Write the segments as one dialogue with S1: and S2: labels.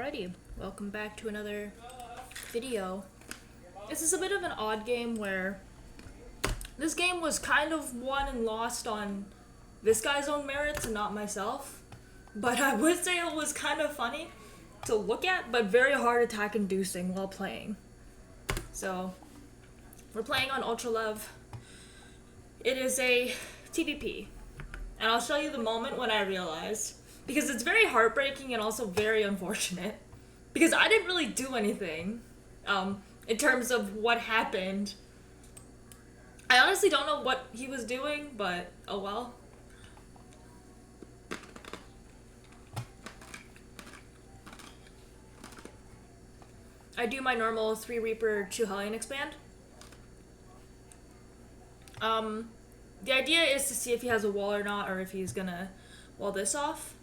S1: Alrighty, welcome back to another video. This is a bit of an odd game where this game was kind of won and lost on this guy's own merits and not myself. But I would say it was kind of funny to look at, but very hard attack inducing while playing. So, we're playing on Ultra Love. It is a TVP. And I'll show you the moment when I realized. Because it's very heartbreaking and also very unfortunate. Because I didn't really do anything in terms of what happened. I honestly don't know what he was doing, but oh well. I do my normal 3 Reaper 2 Hellion expand. The idea is to see if he has a wall or not, or if he's gonna wall this off.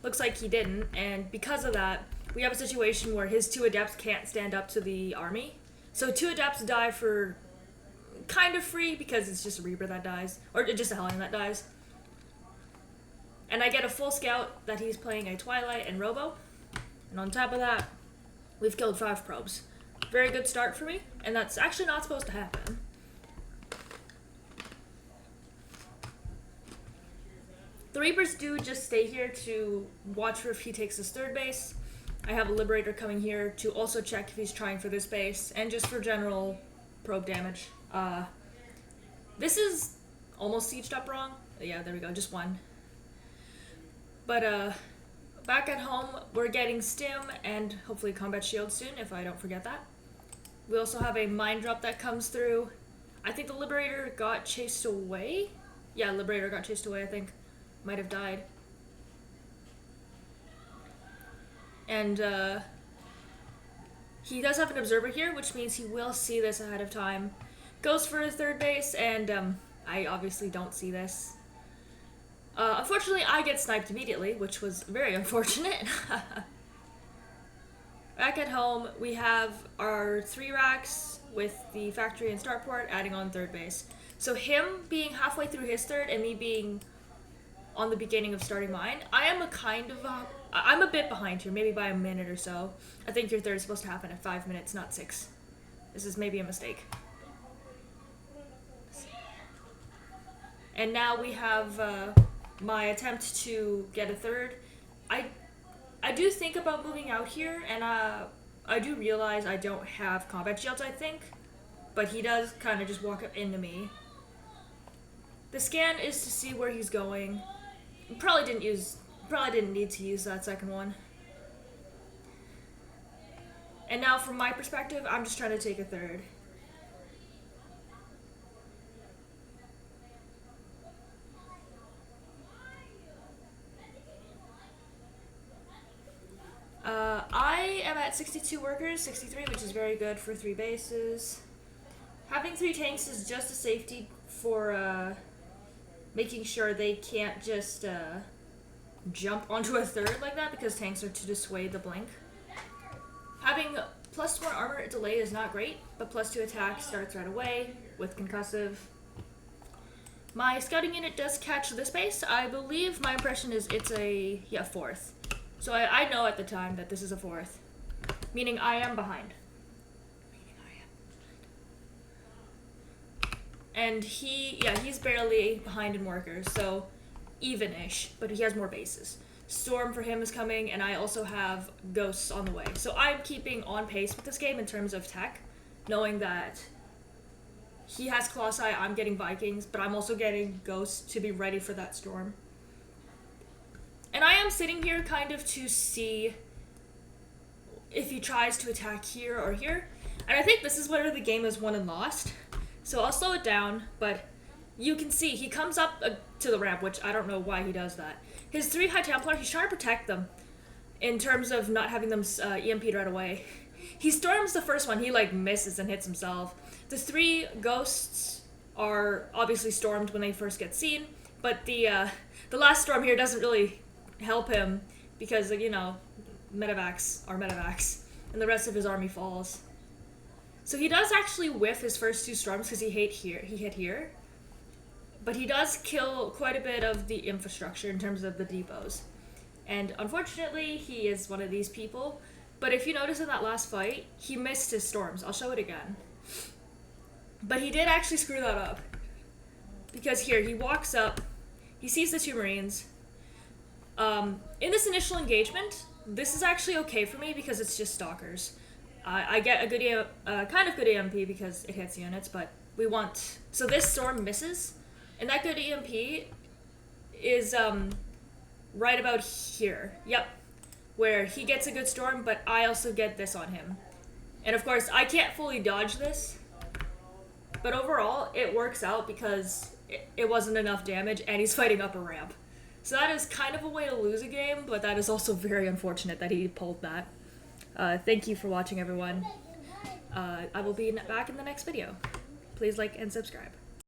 S1: Looks like he didn't, and because of that, we have a situation where his 2 adepts can't stand up to the army. So 2 adepts die for kind of free because it's just a Reaper that dies, or just a Hellion that dies. And I get a full scout that he's playing a Twilight and Robo, and on top of that, we've killed 5 probes. Very good start for me, and that's actually not supposed to happen. The Reapers do just stay here to watch for if he takes his 3rd base. I have a Liberator coming here to also check if he's trying for this base, and just for general probe damage. This is almost sieged up wrong. Yeah, there we go, just 1. But back at home, we're getting Stim and hopefully Combat Shield soon, if I don't forget that. We also have a Mine Drop that comes through. I think the Liberator got chased away? Yeah, Liberator got chased away, I think. Might have died. And he does have an observer here, which means he will see this ahead of time. Goes for his 3rd base, and I obviously don't see this. Unfortunately, I get sniped immediately, which was very unfortunate. Back at home, we have our 3 racks with the factory and starport adding on 3rd base. So him being halfway through his 3rd and me being on the beginning of starting mine, I am I'm a bit behind here, maybe by a minute or so. I think your 3rd is supposed to happen at 5 minutes, not 6. This is maybe a mistake. And now we have my attempt to get a 3rd. I do think about moving out here, and I do realize I don't have combat shields, I think. But he does kind of just walk up into me. The scan is to see where he's going. Probably didn't need to use that 2nd one. And now from my perspective, I'm just trying to take a 3rd. I am at 62 workers, 63, which is very good for 3 bases. Having 3 tanks is just a safety for making sure they can't just jump onto a 3rd like that, because tanks are to dissuade the blink. Having +1 armor delay is not great, but +2 attack starts right away with concussive. My scouting unit does catch this base. I believe my impression is it's a 4th. So I know at the time that this is a 4th, meaning I am behind. And he's barely behind in workers, so even-ish, but he has more bases. Storm for him is coming, and I also have Ghosts on the way. So I'm keeping on pace with this game in terms of tech, knowing that he has Colossi, I'm getting Vikings, but I'm also getting Ghosts to be ready for that Storm. And I am sitting here kind of to see if he tries to attack here or here. And I think this is where the game is won and lost. So I'll slow it down, but you can see he comes up to the ramp, which I don't know why he does that. His 3 High Templar, he's trying to protect them in terms of not having them EMP'd right away. He storms the 1st one, he like misses and hits himself. The 3 Ghosts are obviously stormed when they first get seen, but the last storm here doesn't really help him because, you know, medevacs are medevacs, and the rest of his army falls. So he does actually whiff his first 2 storms because he hit here. But he does kill quite a bit of the infrastructure in terms of the depots. And unfortunately, he is one of these people. But if you notice in that last fight, he missed his storms. I'll show it again. But he did actually screw that up. Because here, he walks up, he sees the 2 Marines. In this initial engagement, this is actually okay for me because it's just stalkers. I get a good, kind of good EMP because it hits units, but we want... So this storm misses, and that good EMP is right about here. Yep. Where he gets a good storm, but I also get this on him. And of course, I can't fully dodge this, but overall, it works out because it wasn't enough damage, and he's fighting up a ramp. So that is kind of a way to lose a game, but that is also very unfortunate that he pulled that. Thank you for watching, everyone. I will be back in the next video. Please like and subscribe.